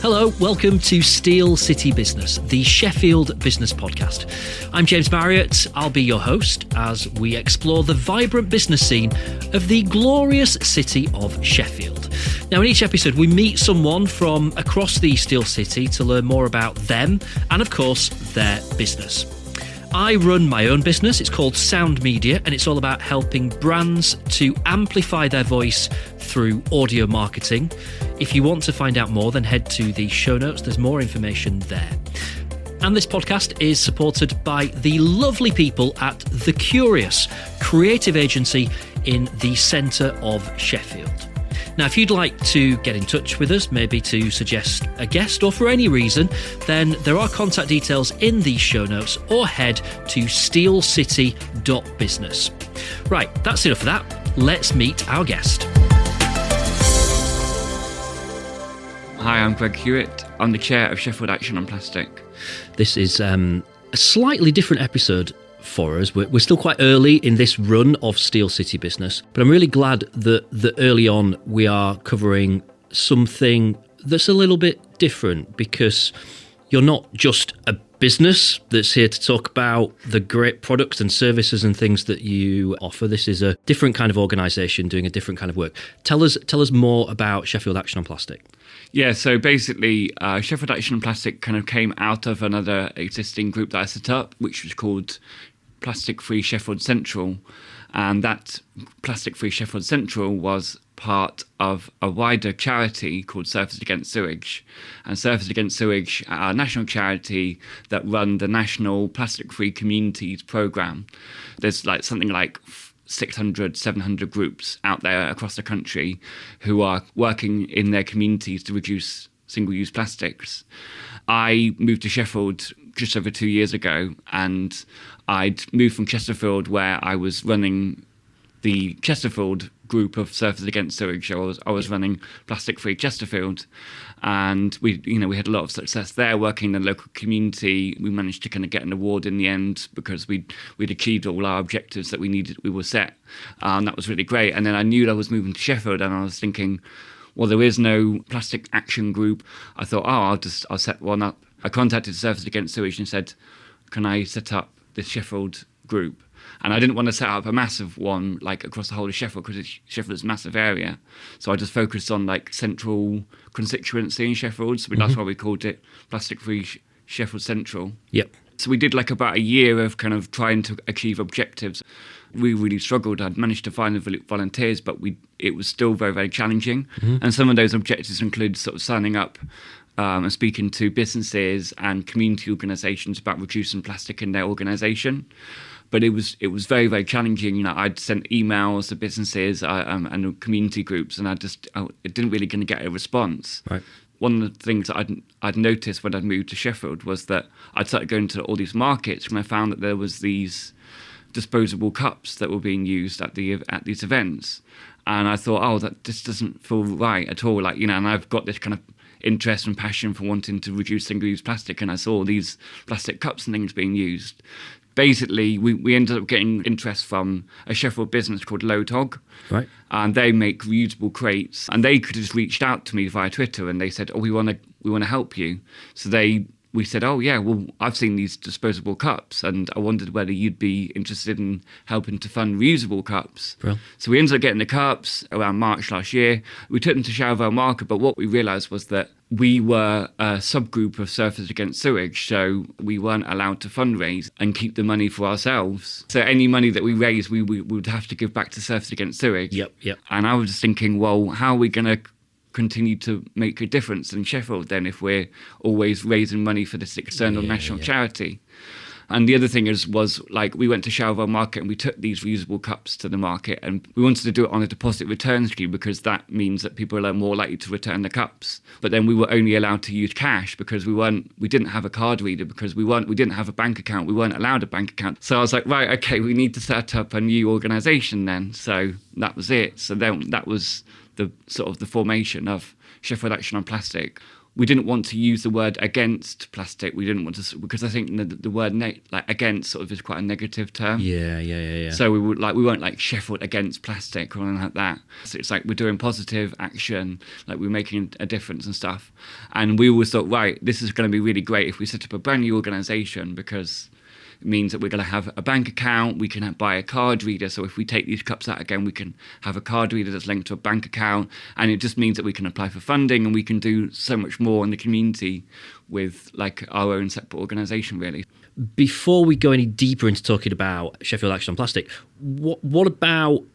Hello, welcome to Steel City Business, the Sheffield Business Podcast. I'm James Marriott. I'll be your host as we explore the vibrant business scene of the glorious city of Sheffield. Now, in each episode, we meet someone from across the Steel City to learn more about them and, of course, their business. I run my own business. It's called Sound Media, and it's all about helping brands to amplify their voice through audio marketing. If you want to find out more, then head to the show notes. There's more information there. And this podcast is supported by the lovely people at The Curious, creative agency in the centre of Sheffield. Now, if you'd like to get in touch with us, maybe to suggest a guest or for any reason, then there are contact details in the show notes, or head to steelcity.business. Right, that's enough of that. Let's meet our guest. Hi, I'm Greg Hewitt. I'm the chair of Sheffield Action on Plastic. This is a slightly different episode for us. We're still quite early in this run of Steel City Business, but I'm really glad that early on we are covering something that's a little bit different, because you're not just a business that's here to talk about the great products and services and things that you offer. This is a different kind of organisation doing a different kind of work. Tell us more about Sheffield Action on Plastic. Yeah, so basically, Sheffield Action on Plastic kind of came out of another existing group that I set up, which was called Plastic Free Sheffield Central, and that Plastic Free Sheffield Central was part of a wider charity called Surfers Against Sewage. And Surfers Against Sewage are a national charity that run the National Plastic Free Communities programme. There's something like 600, 700 groups out there across the country who are working in their communities to reduce single-use plastics. I moved to Sheffield just over 2 years ago, and I'd moved from Chesterfield, where I was running the Chesterfield group of Surfers Against Sewage. I was running Plastic Free Chesterfield, and we had a lot of success there working in the local community. We managed to kind of get an award in the end because we'd achieved all our objectives that we were set, and that was really great. And then I knew I was moving to Sheffield, and I was thinking, well, there is no plastic action group. I thought, I'll set one up. I contacted Surfers Against Sewage and said, can I set up this Sheffield group? And I didn't want to set up a massive one across the whole of Sheffield, because Sheffield is a massive area. So I just focused on central constituency in Sheffield. So that's why we called it Plastic Free Sheffield Central. Yep. So we did about a year of kind of trying to achieve objectives. We really struggled. I'd managed to find the volunteers, but it was still very, very challenging. And some of those objectives include sort of signing up and speaking to businesses and community organisations about reducing plastic in their organisation. But it was very, very challenging. I'd sent emails to businesses and community groups, and it didn't really going to get a response. Right. One of the things that I'd noticed when I'd moved to Sheffield was that I'd started going to all these markets, and I found that there was these disposable cups that were being used at these events, and I thought, that this doesn't feel right at all. And I've got this kind of interest and passion for wanting to reduce single-use plastic, and I saw these plastic cups and things being used. Basically, we ended up getting interest from a Sheffield business called Low Tog. Right. And they make reusable crates, and they could have just reached out to me via Twitter, and they said, we want to help you. So we said, I've seen these disposable cups, and I wondered whether you'd be interested in helping to fund reusable cups. Brilliant. So we ended up getting the cups around March last year. We took them to Sheffield Market, but what we realised was that we were a subgroup of Surfers Against Sewage, so we weren't allowed to fundraise and keep the money for ourselves. So any money that we raised, we would have to give back to Surfers Against Sewage. Yep. And I was just thinking, well, how are we going to continue to make a difference in Sheffield then if we're always raising money for this external national charity? And the other thing was we went to Sheffield Market and we took these reusable cups to the market, and we wanted to do it on a deposit return scheme because that means that people are more likely to return the cups. But then we were only allowed to use cash because we didn't have a card reader, because we didn't have a bank account. We weren't allowed a bank account. So I was like, right, okay, we need to set up a new organisation then. So that was it. So then that was the sort of the formation of Sheffield Action on Plastic. we didn't want to use the word against plastic. We didn't want to, because I think the word against sort of is quite a negative term. Yeah. So we weren't like Sheffield against plastic or anything like that. So it's like we're doing positive action, like we're making a difference and stuff. And we always thought, right, this is going to be really great if we set up a brand new organisation, because it means that we're going to have a bank account, we can buy a card reader. So if we take these cups out again, we can have a card reader that's linked to a bank account. And it just means that we can apply for funding, and we can do so much more in the community with like our own separate organisation, really. Before we go any deeper into talking about Sheffield Action on Plastic, what about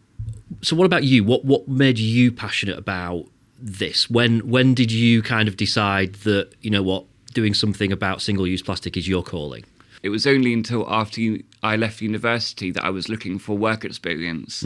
you? What made you passionate about this? When did you kind of decide that, you know what, doing something about single-use plastic is your calling? It was only until after I left university that I was looking for work experience.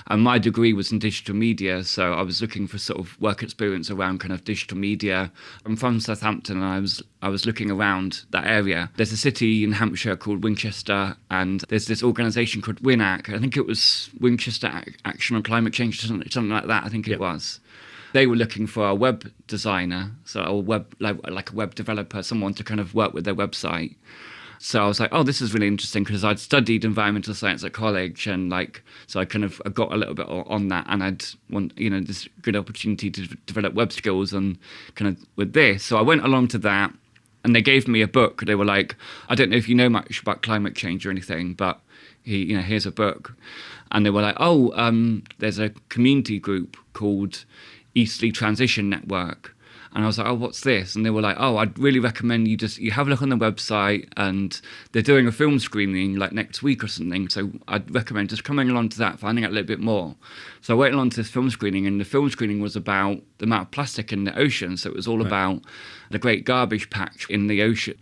And my degree was in digital media, so I was looking for sort of work experience around kind of digital media. I'm from Southampton, and I was looking around that area. There's a city in Hampshire called Winchester, and there's this organisation called WINAC. I think it was Winchester Action on Climate Change, something like that. I think it was. They were looking for a web designer, so a web like a web developer, someone to kind of work with their website. So I was like, oh, this is really interesting, because I'd studied environmental science at college, and so I kind of got a little bit on that, and I'd want, this good opportunity to develop web skills and kind of with this. So I went along to that, and they gave me a book. They were like, I don't know if you know much about climate change or anything, but here's a book. And they were like, there's a community group called Eastleigh Transition Network. And I was like, oh, what's this? And they were like, oh, I'd really recommend you have a look on the website, and they're doing a film screening like next week or something. So I'd recommend just coming along to that, finding out a little bit more. So I went along to this film screening, and the film screening was about the amount of plastic in the ocean. So it was all about the great garbage patch in the ocean.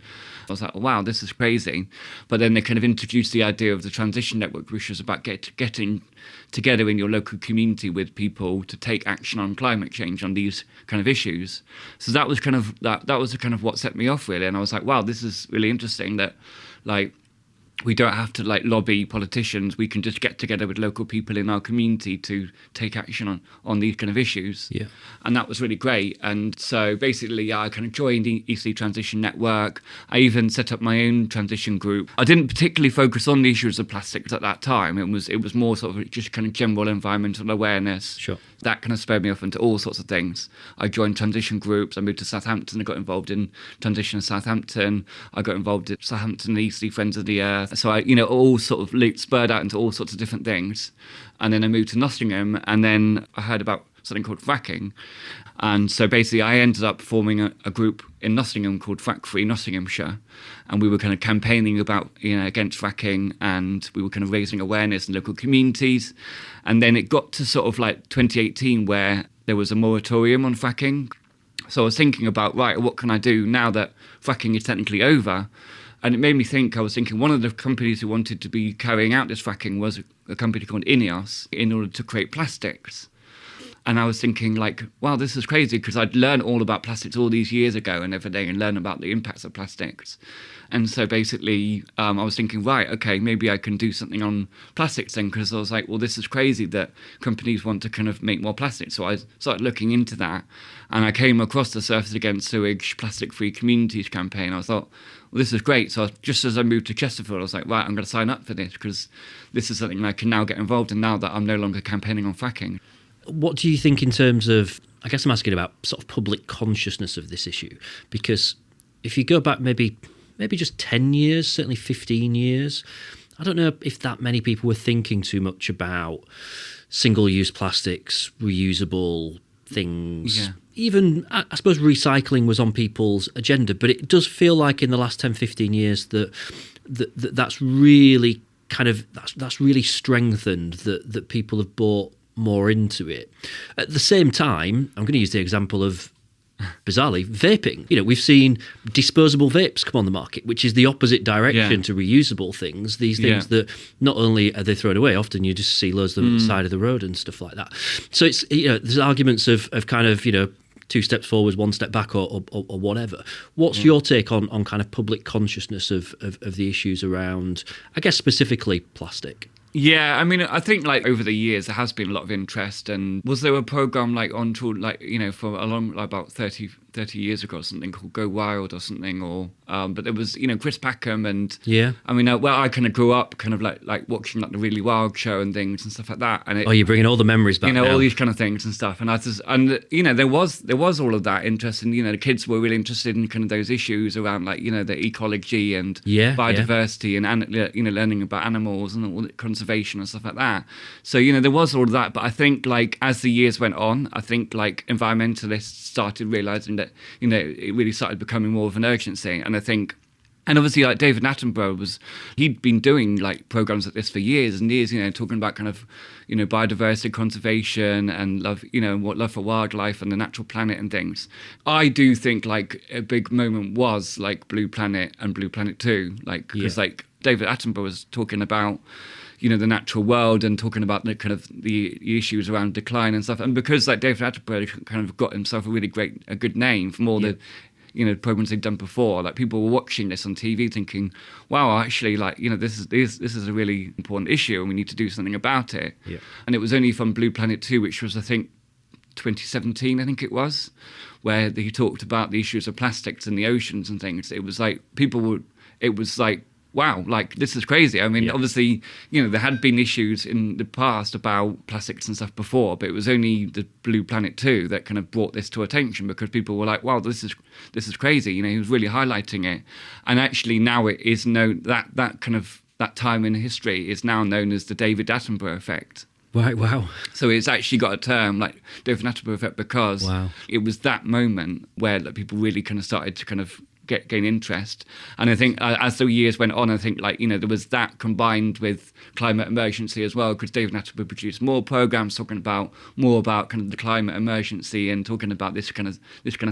I was like, oh, wow, this is crazy. But then they kind of introduced the idea of the transition network, which was about getting together in your local community with people to take action on climate change, on these kind of issues. So that was kind of that was kind of what set me off, really. And I was like, wow, this is really interesting that, like, we don't have to like lobby politicians. We can just get together with local people in our community to take action on these kind of issues. Yeah. And that was really great. And so basically, I kind of joined the Eastleigh Transition Network. I even set up my own transition group. I didn't particularly focus on the issues of plastics at that time. It was more sort of just kind of general environmental awareness. Sure. That kind of spurred me off into all sorts of things. I joined transition groups. I moved to Southampton. I got involved in Transition in Southampton. I got involved in Southampton and Eastleigh Friends of the Earth. So I, all sort of spurred out into all sorts of different things. And then I moved to Nottingham, and then I heard about something called fracking. And so basically I ended up forming a group in Nottingham called Frack Free Nottinghamshire. And we were kind of campaigning about, against fracking, and we were kind of raising awareness in local communities. And then it got to sort of like 2018 where there was a moratorium on fracking. So I was thinking about, right, what can I do now that fracking is technically over? And it made me think, I was thinking one of the companies who wanted to be carrying out this fracking was a company called Ineos in order to create plastics. And I was thinking like, wow, this is crazy, because I'd learned all about plastics all these years ago and everything, and learn about the impacts of plastics. And so basically I was thinking, right, okay, maybe I can do something on plastics then, because I was like, well, this is crazy that companies want to kind of make more plastics. So I started looking into that, and I came across the Surfers Against Sewage Plastic Free Communities campaign. I thought, well, this is great. So just as I moved to Chesterfield, I was like, right, I'm going to sign up for this, because this is something I can now get involved in now that I'm no longer campaigning on fracking. What do you think in terms of, I guess I'm asking about sort of public consciousness of this issue? Because if you go back maybe just 10 years, certainly 15 years, I don't know if that many people were thinking too much about single-use plastics, reusable things. Yeah. Even, I suppose, recycling was on people's agenda, but it does feel like in the last 10, 15 years that's really kind of, that's really strengthened, that people have bought more into it. At the same time, I'm going to use the example of, bizarrely, vaping. We've seen disposable vapes come on the market, which is the opposite direction to reusable things. These things that not only are they thrown away, often you just see loads of them at the side of the road and stuff like that. So it's, there's arguments of kind of, 2 steps forwards, 1 step back, or whatever. What's your take on kind of public consciousness of the issues around, I guess, specifically plastic? Yeah, I mean, I think like over the years there has been a lot of interest. And was there a program like on tour, like, for a long, like about 30, 30 years ago or something called Go Wild or something, or but there was Chris Packham and I mean I kind of grew up kind of like watching like the Really Wild show and things and stuff like that, and you're bringing all the memories back, all these kind of things and stuff, and there was all of that interest, and the kids were really interested in kind of those issues around like the ecology and biodiversity and learning about animals and all the conservation and stuff like that. So there was all of that, but I think like as the years went on, I think like environmentalists started realizing that it really started becoming more of an urgency. And I think, and obviously like David Attenborough he'd been doing like programs like this for years and years, talking about kind of biodiversity conservation and love for wildlife and the natural planet and things. I do think like a big moment was like Blue Planet and Blue Planet 2, like because like David Attenborough was talking about the natural world and talking about the kind of the issues around decline and stuff. And because like David Attenborough kind of got himself a good name from all the programs they'd done before, like people were watching this on TV thinking, wow, actually like this is a really important issue and we need to do something about it. And it was only from Blue Planet 2, which was I think 2017 I think it was, where he talked about the issues of plastics in the oceans and things. It was like wow, like this is crazy. I mean, obviously, there had been issues in the past about plastics and stuff before, but it was only the Blue Planet 2 that kind of brought this to attention, because people were like, wow, this is crazy. He was really highlighting it. And actually now it is known that kind of that time in history is now known as the David Attenborough effect. Right, wow. So it's actually got a term like David Attenborough effect because it was that moment where like, people really kind of started to kind of gain interest. And I think as the years went on, I think like there was that combined with climate emergency as well, because David Attenborough produced more programs talking about kind of the climate emergency and talking about this kind of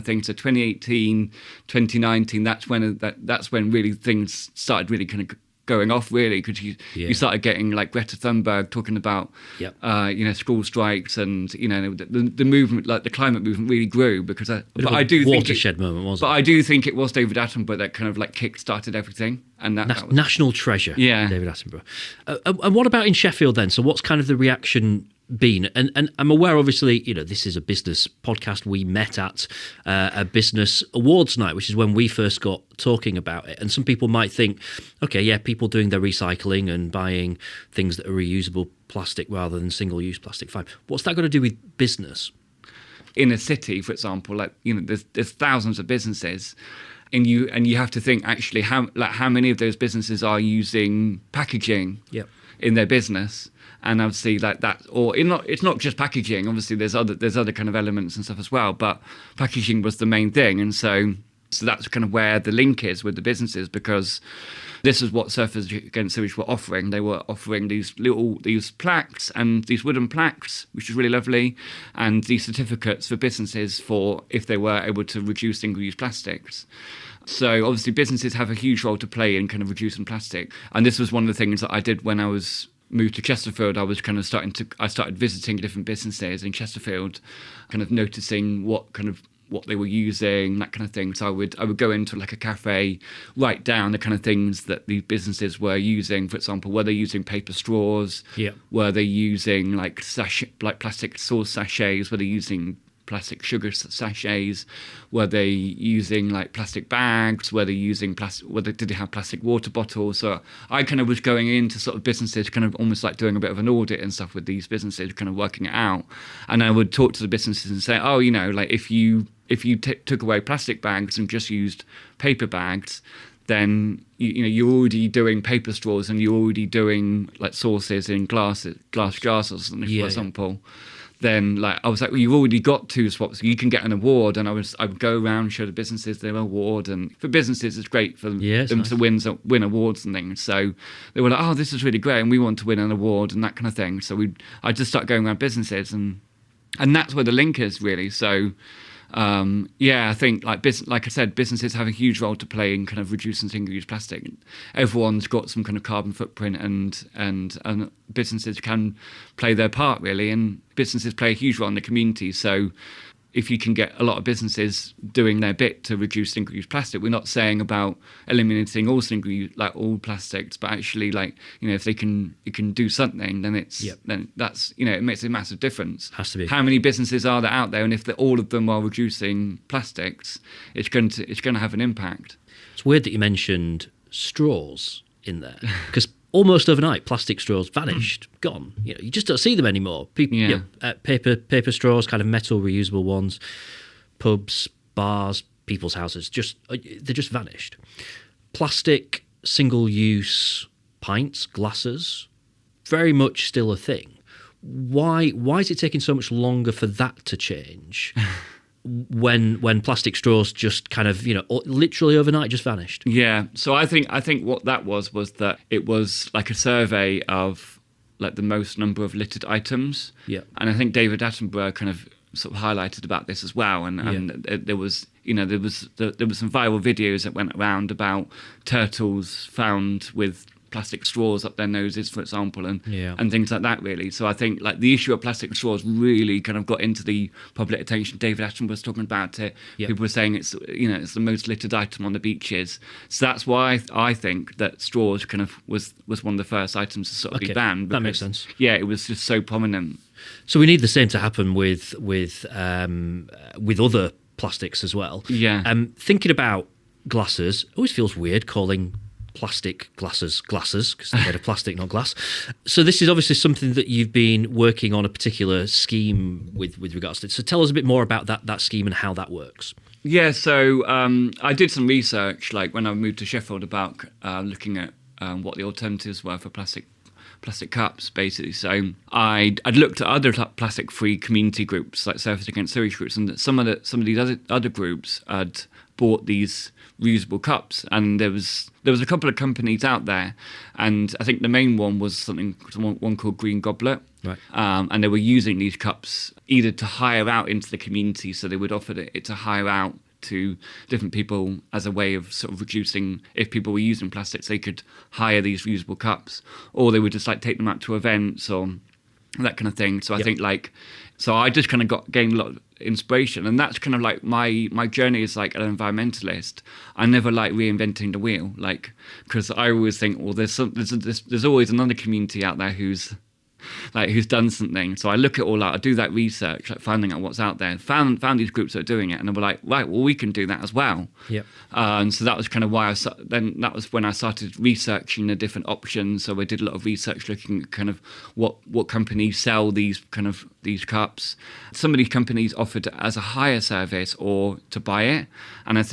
thing. So 2018, 2019, that's when really things started really kind of going off, really, because you started getting like Greta Thunberg talking about school strikes, and the movement, like the climate movement, really grew because I do think watershed moment, wasn't it? But I do think it was David Attenborough that kind of like kick-started everything, and that was national treasure. David Attenborough. And what about in Sheffield then? So what's kind of the reaction been? And I'm aware, obviously, this is a business podcast. We met at a business awards night, which is when we first got talking about it. And some people might think, okay, yeah, people doing their recycling and buying things that are reusable plastic rather than single-use plastic, fine. What's that got to do with business? In a city, for example, like there's thousands of businesses, and you have to think actually how many of those businesses are using packaging in their business. And obviously like that, or it's not just packaging. Obviously there's other kind of elements and stuff as well, but packaging was the main thing. And so that's kind of where the link is with the businesses, because this is what Surfers Against Sewage were offering. They were offering these plaques and these wooden plaques, which is really lovely, and these certificates for businesses for if they were able to reduce single-use plastics. So obviously businesses have a huge role to play in kind of reducing plastic. And this was one of the things that I did when I moved to Chesterfield. I was kind of started visiting different businesses in Chesterfield, kind of noticing what they were using, that kind of thing. So I would go into like a cafe, write down the kind of things that the businesses were using. For example, were they using paper straws? Were they using like plastic sauce sachets? Were they using plastic sugar sachets? Were they using like plastic bags? Were they using did they have plastic water bottles? So I kind of was going into sort of businesses, kind of almost like doing a bit of an audit and stuff with these businesses, kind of working it out. And I would talk to the businesses and say, oh, like if you took away plastic bags and just used paper bags, then you're already doing paper straws and you're already doing like sauces in glass jars or something, for example. Then like I was like, well, you've already got two swaps, you can get an award. And I would go around and show the businesses their award, and for businesses it's great for them nice to win awards and things. So they were like, oh, this is really great, and we want to win an award and that kind of thing. So I just start going around businesses, and that's where the link is really. So I think like I said, businesses have a huge role to play in kind of reducing single-use plastic. Everyone's got some kind of carbon footprint, and businesses can play their part really, and businesses play a huge role in the community. So if you can get a lot of businesses doing their bit to reduce single-use plastic, we're not saying about eliminating all single-use, like all plastics, but actually, like, you know, if it can do something, then then that's, you know, it makes a massive difference. Has to be. How many businesses are there out there, and if all of them are reducing plastics, it's going to have an impact. It's weird that you mentioned straws in there, because almost overnight, plastic straws vanished, gone. You know, you just don't see them anymore. People, Yeah. paper straws, kind of metal reusable ones, pubs, bars, people's houses, they just vanished. Plastic single-use pints, glasses, very much still a thing. Why is it taking so much longer for that to change? When plastic straws just kind of, you know, literally overnight just vanished. Yeah. So I think what that was that it was like a survey of like the most number of littered items. Yeah. And I think David Attenborough kind of sort of highlighted about this as well. And there was some viral videos that went around about turtles found with plastic straws up their noses, for example, and things like that, really. So I think like the issue of plastic straws really kind of got into the public attention. David Attenborough was talking about it. Yep. People were saying it's the most littered item on the beaches. So that's why I think that straws kind of was one of the first items to sort of be banned. That makes sense. Yeah, it was just so prominent. So we need the same to happen with other plastics as well. Yeah. Thinking about glasses, it always feels weird calling plastic glasses because they're made of plastic, not glass. So this is obviously something that you've been working on a particular scheme with regards to it. So tell us a bit more about that scheme and how that works. Yeah, so I did some research, like when I moved to Sheffield, about looking at what the alternatives were for plastic cups, basically. So I'd looked at other plastic-free community groups, like Surface Against Sewage groups, and some of these other groups had bought these reusable cups, and there was a couple of companies out there, and I think the main one was one called Green Goblet, right? And they were using these cups either to hire out into the community, so they would offer it to hire out to different people as a way of sort of reducing, if people were using plastics, they could hire these reusable cups, or they would just like take them out to events or that kind of thing. So I think so I just kind of gained a lot of inspiration, and that's kind of like my journey as like an environmentalist. I never like reinventing the wheel, like, because I always think, well, there's always another community out there who's done something. So I look at all that, I do that research, like finding out what's out there, found these groups that are doing it, and they were like, right, well, we can do that as well. Yep. And so that was kind of why that was when I started researching the different options. So I did a lot of research looking at kind of what companies sell these cups. Some of these companies offered it as a hire service or to buy it. And I was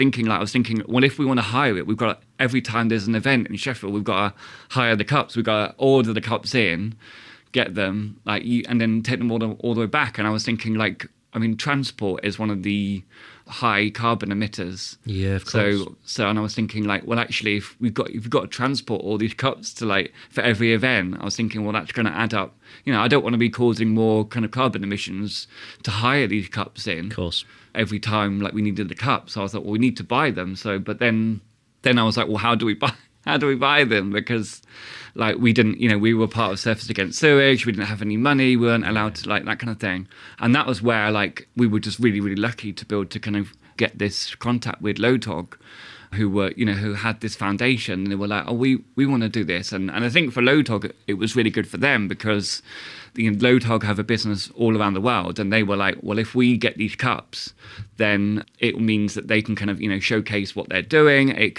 thinking, well, if we want to hire it, we've got every time there's an event in Sheffield, we've got to hire the cups, we've got to order the cups in, get them, and then take them all the way back. And I was thinking, like, I mean, transport is one of the high carbon emitters. Yeah, of course. So, and I was thinking, like, well, actually, if we've got to transport all these cups to, like, for every event, I was thinking, well, that's going to add up. You know, I don't want to be causing more kind of carbon emissions to hire these cups in. Of course. Every time, like, we needed the cups. So I thought, well, we need to buy them. So, but then I was like, well, how do we buy them? Because, like, we didn't, you know, we were part of Surface Against Sewage, we didn't have any money, we weren't allowed to, like, that kind of thing. And that was where, like, we were just really, really lucky to be able to kind of get this contact with Lotog, who had this foundation, and they were like, oh, we want to do this. And I think for Lotog, it was really good for them, because Lotog have a business all around the world, and they were like, well, if we get these cups, then it means that they can kind of, you know, showcase what they're doing.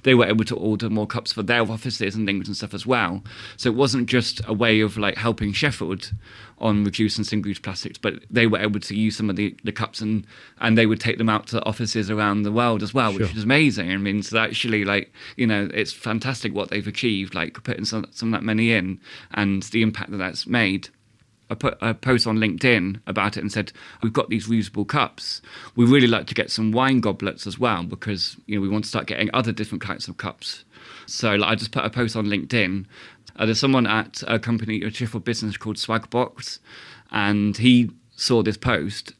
They were able to order more cups for their offices and things and stuff as well. So it wasn't just a way of, like, helping Sheffield on reducing single-use plastics, but they were able to use some of the cups, and they would take them out to offices around the world as well, which is amazing. I mean, so actually, like, you know, it's fantastic what they've achieved, like putting some of that money in and the impact that's made. I put a post on LinkedIn about it and said, we've got these reusable cups. We really like to get some wine goblets as well, because, you know, we want to start getting other different types of cups. So, like, I just put a post on LinkedIn. There's someone at a company, a Sheffield business called Swagbox, and he saw this post.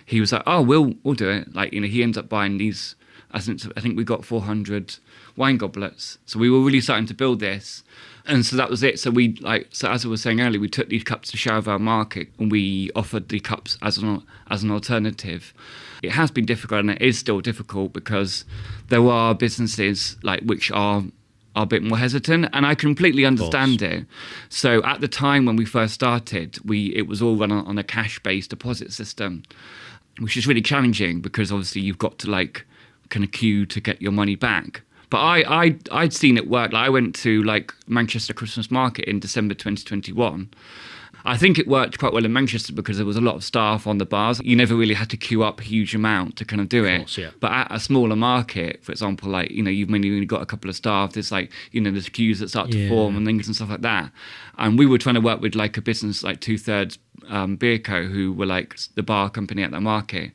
He was like, oh, we'll do it. Like, you know, he ends up buying these I think we got 400 wine goblets. So we were really starting to build this. And so that was it. So so as I was saying earlier, we took these cups to Sheffield Market and we offered the cups as an alternative. It has been difficult, and it is still difficult, because there are businesses which are a bit more hesitant, and I completely understand it. So at the time when we first started, it was all run on a cash-based deposit system, which is really challenging, because obviously you've got to kind of queue to get your money back. But I'd seen it work. I went to Manchester Christmas Market in December 2021. I think it worked quite well in Manchester because there was a lot of staff on the bars. You never really had to queue up a huge amount to kind of do it. Course, yeah. But at a smaller market, for example, you've mainly only got a couple of staff. There's there's queues that start to form and things and stuff like that. And we were trying to work with a business like 2/3 Beer Co, who were the bar company at that market.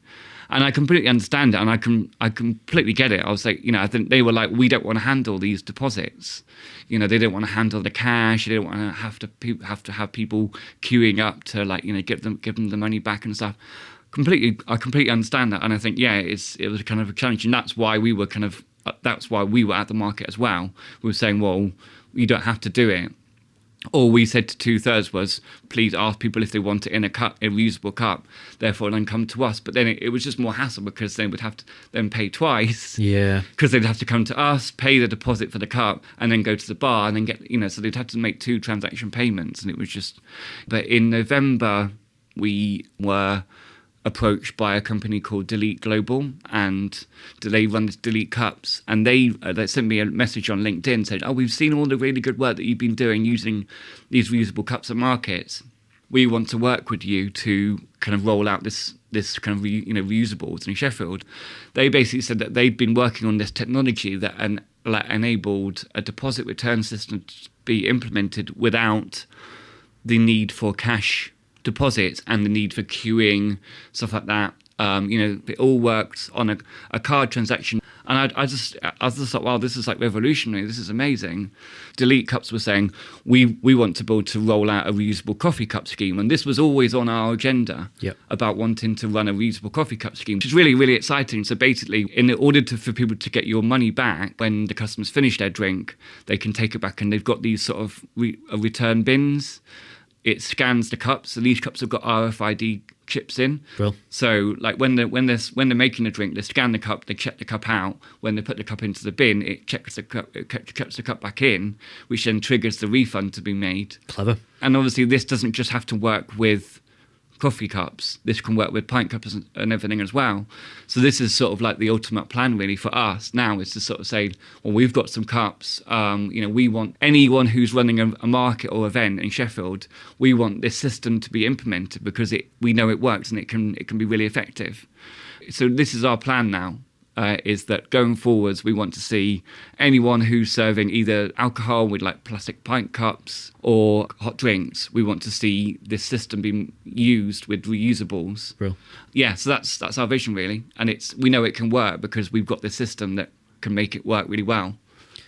And I completely understand it, and I completely get it. I was I think they were we don't want to handle these deposits. They don't want to handle the cash. They don't want to have to have people queuing up to give them the money back and stuff. I completely understand that, and I think it was kind of a challenge, and that's why we were at the market as well. We were saying, well, you don't have to do it. All we said to 2/3 was, please ask people if they want it in a reusable cup, therefore then come to us. But then it was just more hassle, because they would have to then pay twice. Yeah. Because they'd have to come to us, pay the deposit for the cup, and then go to the bar and then get, so they'd have to make 2 transaction payments. And it was just, but in November, we were approached by a company called Delete Global, and they run this Delete Cups, and they sent me a message on LinkedIn saying, we've seen all the really good work that you've been doing using these reusable cups at markets. We want to work with you to kind of roll out this kind of reusables in Sheffield. They basically said that they'd been working on this technology that enabled a deposit return system to be implemented without the need for cash deposits and the need for queuing, stuff like that. It all works on a card transaction. And I just thought, wow, this is revolutionary. This is amazing. Delete Cups were saying, we want to build to roll out a reusable coffee cup scheme. And this was always on our agenda about wanting to run a reusable coffee cup scheme, which is really, really exciting. So basically, in order for people to get your money back, when the customers finish their drink, they can take it back, and they've got these sort of return bins. It scans the cups, so these cups have got RFID chips in. Bro. So when they're making a drink, they scan the cup, they check the cup out. When they put the cup into the bin, it checks the cup back in, which then triggers the refund to be made. Clever. And obviously, this doesn't just have to work with coffee cups. This can work with pint cups and everything as well. So this is sort of the ultimate plan really for us now, is to sort of say, well, we've got some cups. We want anyone who's running a market or event in Sheffield, we want this system to be implemented, because we know it works and it can be really effective. So this is our plan now. Is that going forwards, we want to see anyone who's serving either alcohol with plastic pint cups or hot drinks, we want to see this system being used with reusables. Real. Yeah, so that's our vision really, and we know it can work because we've got this system that can make it work really well.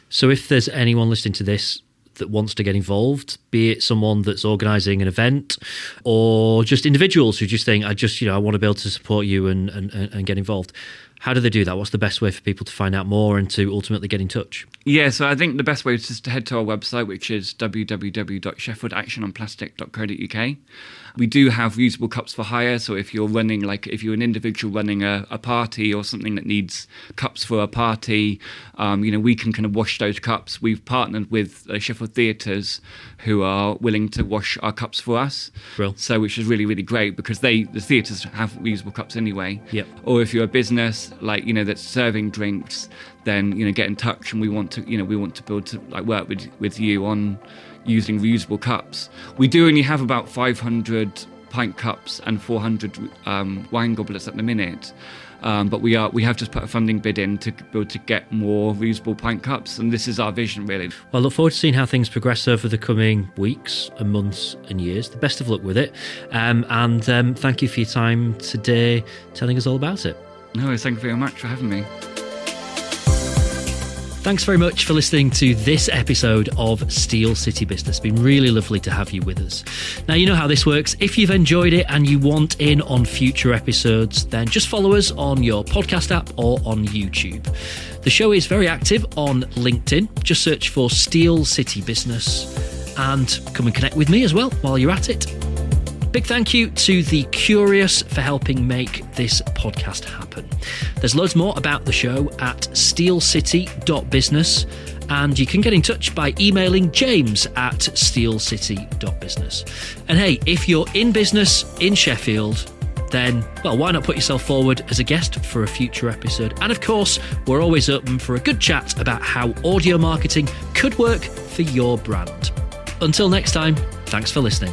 So if there's anyone listening to this that wants to get involved, be it someone that's organising an event or just individuals who just think, I want to be able to support you and get involved, how do they do that? What's the best way for people to find out more and to ultimately get in touch? Yeah, so I think the best way is just to head to our website, which is www.sheffieldactiononplastic.co.uk. We do have reusable cups for hire, so if you're an individual running a party or something that needs cups for a party, we can kind of wash those cups. We've partnered with Sheffield Theatres, who are willing to wash our cups for us. Real. So which is really, really great, because the theatres have reusable cups anyway. Yep. Or if you're a business that's serving drinks, then get in touch, and we want to build to work with you on using reusable cups. We do only have about 500 pint cups and 400 wine goblets at the minute. But we have just put a funding bid in to be able to get more reusable pint cups, and this is our vision really. Well, I look forward to seeing how things progress over the coming weeks and months and years. The best of luck with it, and thank you for your time today telling us all about it. No, thank you very much for having me. Thanks very much for listening to this episode of Steel City Business. It's been really lovely to have you with us. Now, you know how this works. If you've enjoyed it and you want in on future episodes, then just follow us on your podcast app or on YouTube. The show is very active on LinkedIn. Just search for Steel City Business and come and connect with me as well while you're at it. Big thank you to The Curious for helping make this podcast happen. There's loads more about the show at steelcity.business, and you can get in touch by emailing James at steelcity.business. And hey, if you're in business in Sheffield, then, well, why not put yourself forward as a guest for a future episode? And of course, we're always open for a good chat about how audio marketing could work for your brand. Until next time, thanks for listening.